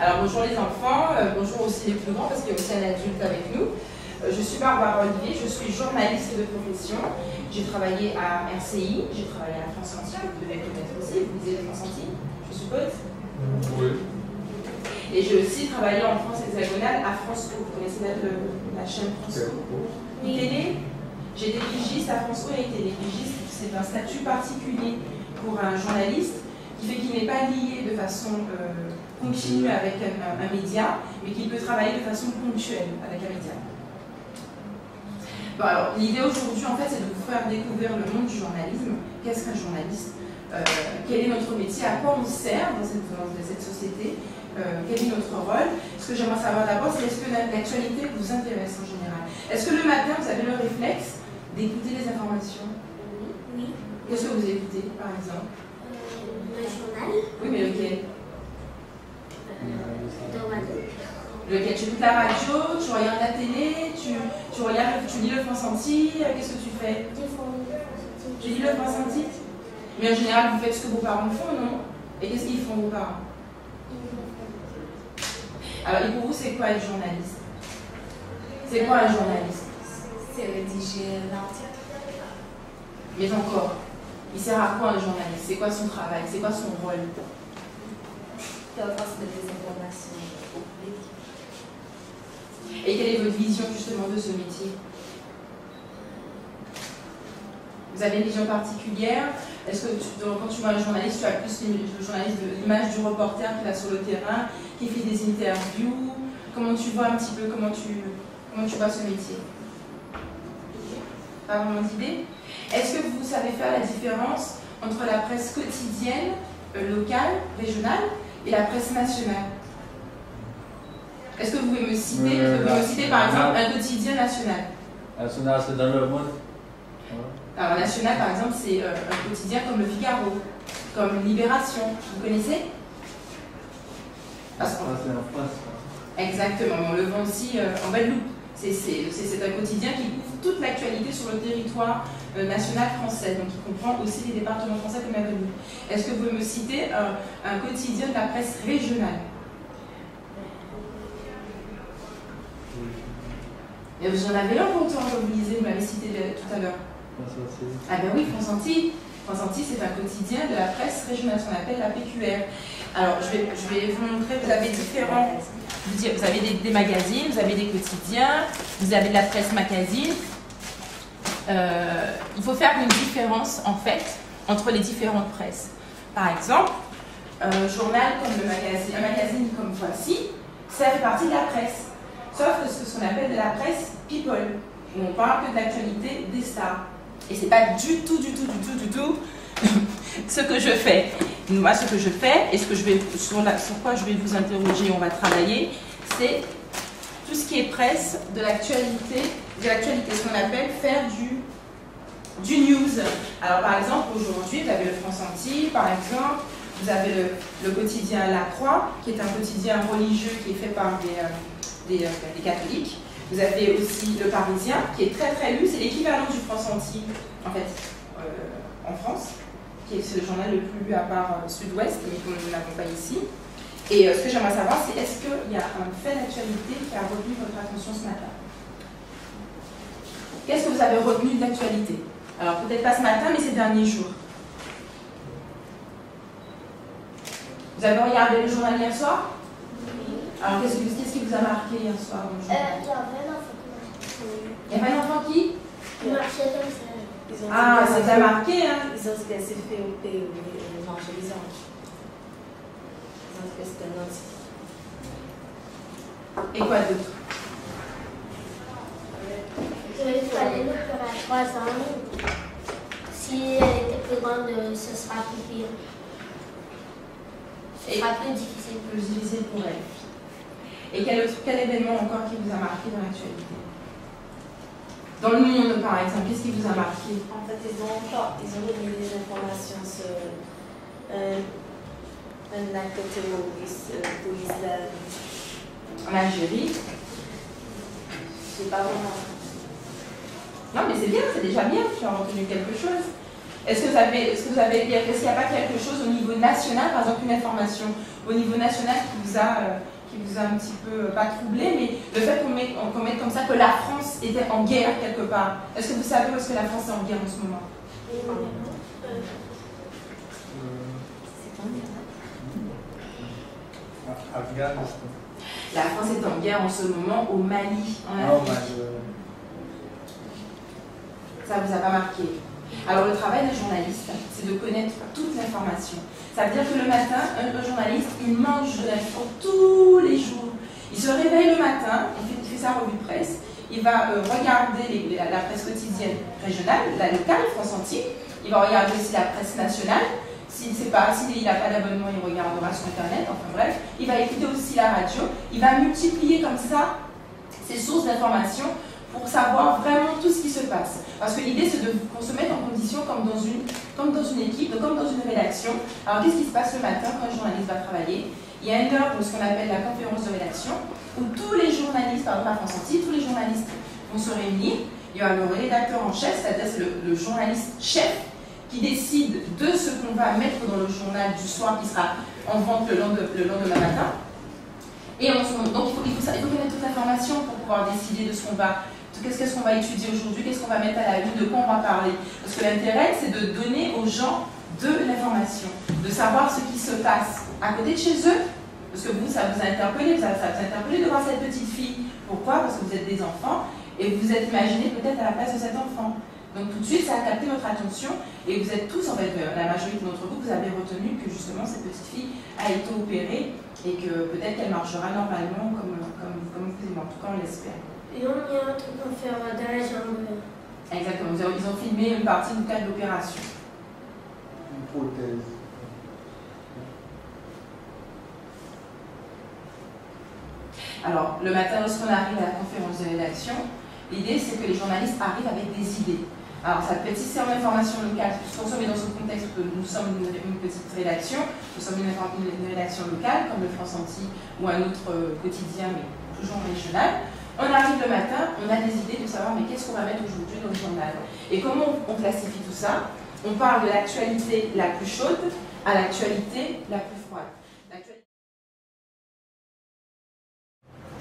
Alors bonjour les enfants, bonjour aussi les plus grands parce qu'il y a aussi un adulte avec nous. Je suis Barbara Olivier, je suis journaliste de profession. J'ai travaillé à RCI, j'ai travaillé à France Antilles, vous devez connaître aussi, vous lisez France Antilles, je suppose. Oui. Et j'ai aussi travaillé en France hexagonale à France O. Vous connaissez la chaîne France O télé. J'ai été pigiste à France O et été pigiste, c'est un statut particulier pour un journaliste qui fait qu'il n'est pas lié de façon continue avec un média, mais qu'il peut travailler de façon ponctuelle avec un média. Bon, alors, l'idée aujourd'hui, en fait, c'est de vous faire découvrir le monde du journalisme. Qu'est-ce qu'un journaliste? Quel est notre métier? À quoi on sert dans cette société? Quel est notre rôle? Ce que j'aimerais savoir d'abord, c'est est-ce que l'actualité vous intéresse en général? Est-ce que le matin, vous avez le réflexe d'écouter les informations? Oui. Qu'est-ce que vous écoutez, par exemple? Le journal. Oui, mais lequel? Lequel? Tu écoutes la radio, tu regardes la télé, tu lis le France Antilles, qu'est-ce que tu fais? Tu lis le France Antilles? Mais en général, vous faites ce que vos parents font, non? Et qu'est-ce qu'ils font, vos parents? Alors, et pour vous, c'est quoi être journaliste? C'est quoi un journaliste? C'est rédiger l'article. Mais encore, il sert à quoi un journaliste? C'est quoi son travail? C'est quoi son rôle? Faire transmettre des informations au public. Et quelle est votre vision justement de ce métier? Vous avez une vision particulière? Est-ce que quand tu vois un journaliste, tu as plus l'image du reporter qui va sur le terrain, qui fait des interviews? Comment tu vois un petit peu, comment tu vois ce métier? Pas vraiment d'idée? Est-ce que vous savez faire la différence entre la presse quotidienne, locale, régionale, et la presse nationale? Est-ce que vous pouvez me citer, par exemple un quotidien national? National, c'est dans le monde. Alors, national, par exemple, c'est un quotidien comme Le Figaro, comme Libération. Vous connaissez? C'est en France. Exactement, mais on le vend aussi en Guadeloupe. C'est un quotidien qui couvre toute l'actualité sur le territoire national français, donc il comprend aussi les départements français comme la Guadeloupe. Est-ce que vous pouvez me citer un quotidien de la presse régionale? Et vous en avez un pourtant, comme vous lisez, vous l'avez cité tout à l'heure. Ah ben oui, France Antilles. France Antilles, c'est un quotidien de la presse régionale, ce qu'on appelle la PQR. Alors, je vais vous montrer, vous avez différents... Vous avez des magazines, vous avez des quotidiens, vous avez de la presse magazine. Il faut faire une différence, en fait, entre les différentes presses. Par exemple, un journal comme un magazine comme Voici, ça fait partie de la presse. Sauf que c'est ce qu'on appelle de la presse people, où on parle que de l'actualité des stars. Et c'est pas du tout ce que je fais. Moi, ce que je fais et sur quoi je vais vous interroger, on va travailler, c'est tout ce qui est presse de l'actualité, ce qu'on appelle faire du news. Alors, par exemple, aujourd'hui, vous avez le France Antilles, par exemple, vous avez le quotidien La Croix, qui est un quotidien religieux qui est fait par des catholiques. Vous avez aussi Le Parisien, qui est très très lu, c'est l'équivalent du France Antilles, en fait, en France, qui est le journal le plus lu à part Sud-Ouest, mais comme nous n'avons pas ici. Et ce que j'aimerais savoir, c'est est-ce qu'il y a un fait d'actualité qui a retenu votre attention ce matin? Qu'est-ce que vous avez retenu de l'actualité? Alors peut-être pas ce matin, mais ces derniers jours. Vous avez regardé le journal hier soir? Alors, qu'est-ce qui vous a marqué hier soir dans le journal? Il y avait un enfant qui marchait comme ça. Ah, ça vous a marqué, hein? Ils ont fait au pays, évangélisant. Ils ont fait ce que Et quoi d'autre? Il fallait le faire à 3 ans. Si elle était plus grande, ce sera plus pire. Ce sera plus difficile. Plus difficile pour elle. Et quel événement encore qui vous a marqué dans l'actualité? Dans le monde, par exemple, qu'est-ce qui vous a marqué? En fait, ils ont donné des informations sur un acte terroriste pour l'islam. En Algérie? Je sais pas vraiment. Non, mais c'est bien, c'est déjà bien, tu as retenu quelque chose. Est-ce que vous avez, est-ce qu'il n'y a pas quelque chose au niveau national, par exemple une information au niveau national qui vous a un petit peu, pas troublé, mais le fait qu'on mette comme ça que la France était en guerre quelque part. Est-ce que vous savez où est-ce que la France est en guerre en ce moment? Afghanistan. La France est en guerre en ce moment au Mali, en Afrique. Ça ne vous a pas marqué? Alors le travail d'un journaliste, c'est de connaître toute l'information. Ça veut dire que le matin, un journaliste, il mange de l'info tous les jours. Il se réveille le matin, il fait sa revue de presse, il va regarder la presse quotidienne régionale, la locale, France Entière, il va regarder aussi la presse nationale. S'il n'a pas d'abonnement, il regardera sur Internet, enfin bref. Il va écouter aussi la radio. Il va multiplier comme ça ses sources d'informations pour savoir vraiment tout ce qui se passe. Parce que l'idée, c'est qu'on se mette en condition comme dans une équipe, comme dans une rédaction. Alors, qu'est-ce qui se passe le matin quand un journaliste va travailler? Il y a une heure pour ce qu'on appelle la conférence de rédaction, où tous les journalistes, par exemple à France Entière, tous les journalistes vont se réunir. Il y aura le rédacteur en chef, c'est-à-dire c'est le journaliste chef, qui décide de ce qu'on va mettre dans le journal du soir qui sera en vente le lendemain matin. Et donc il faut connaître toute l'information pour pouvoir décider de ce qu'on va, qu'est-ce qu'on va étudier aujourd'hui, qu'est-ce qu'on va mettre à la une, de quoi on va parler. Parce que l'intérêt, c'est de donner aux gens de l'information, de savoir ce qui se passe à côté de chez eux, parce que vous, ça vous a interpellé, ça vous a interpellé de voir cette petite fille. Pourquoi? Parce que vous êtes des enfants et vous vous êtes imaginé peut-être à la place de cet enfant. Donc tout de suite, ça a capté votre attention et vous êtes tous, en fait, la majorité d'entre vous, vous avez retenu que justement cette petite fille a été opérée et que peut-être qu'elle marchera normalement comme vous et moi. En tout cas, on l'espère. Et on y a un truc qu'on fait dans la jambe. Exactement. Ils ont filmé une partie du cas de l'opération. Une prothèse. Alors, le matin, lorsqu'on arrive à la conférence de rédaction, l'idée, c'est que les journalistes arrivent avec des idées. Alors, ça peut être si c'est en information locale, puisqu'on sommes dans ce contexte que nous sommes une petite rédaction, nous sommes une rédaction locale, comme le France Entière ou un autre quotidien, mais toujours régional. On arrive le matin, on a des idées de savoir, mais qu'est-ce qu'on va mettre aujourd'hui dans le journal? Et comment on classifie tout ça? On parle de l'actualité la plus chaude à l'actualité la plus froide.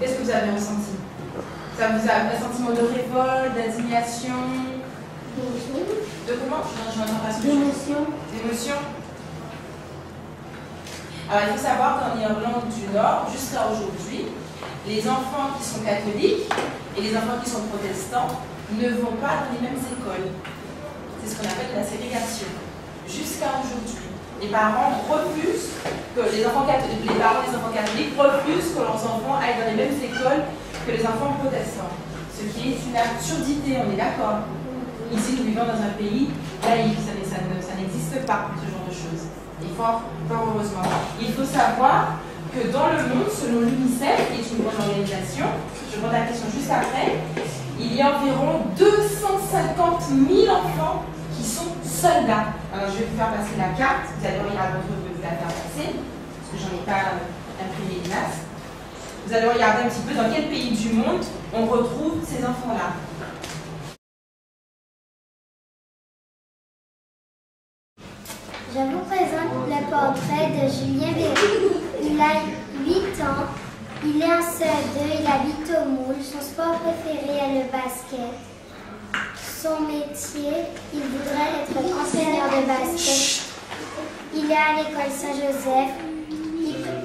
Qu'est-ce que vous avez ressenti? Ça vous a un sentiment de révolte, d'indignation? De comment? D'émotion. D'émotion. Alors il faut savoir qu'en Irlande du Nord, jusqu'à aujourd'hui, les enfants qui sont catholiques et les enfants qui sont protestants ne vont pas dans les mêmes écoles. C'est ce qu'on appelle la ségrégation. Jusqu'à aujourd'hui. Les parents refusent que les parents des enfants catholiques refusent que leurs enfants aillent dans les mêmes écoles que les enfants protestants. Ce qui est une absurdité, on est d'accord. Ici, nous vivons dans un pays laïque, ça n'existe pas, ce genre de choses. Et fort heureusement. Il faut savoir que dans le monde, selon l'UNICEF, qui est une grande organisation, je pose la question juste après, il y a environ 250 000 enfants qui sont soldats. Alors, je vais vous faire passer la carte, vous allez regarder, vous la faire passer, parce que j'en ai pas imprimé une masse. Vous allez regarder un petit peu dans quel pays du monde on retrouve ces enfants-là. Je vous présente le portrait de Julien Berry. Il a 8 ans, il est en CE2, il habite au Moule. Son sport préféré est le basket. Son métier, il voudrait être entraîneur de basket. Il est à l'école Saint-Joseph.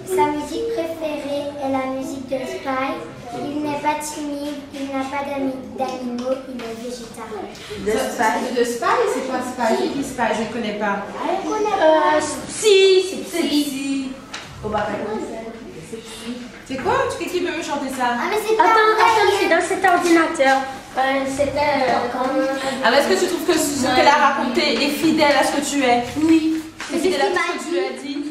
Sa musique préférée est la musique de Spy. Il n'est pas timide, il n'a pas d'animaux, il est végétarien. De Spy, c'est quoi Spy? J'ai dit Spy, je ne connais pas. Je ne connais pas. Si. Oh bah c'est quoi? Qui peut me chanter ça? Ah mais c'est pas vrai. C'est dans cet ordinateur. Alors est-ce que tu trouves que ce qu'elle a raconté est fidèle à ce que tu es? Oui. C'est fidèle à ce que tu lui as dit?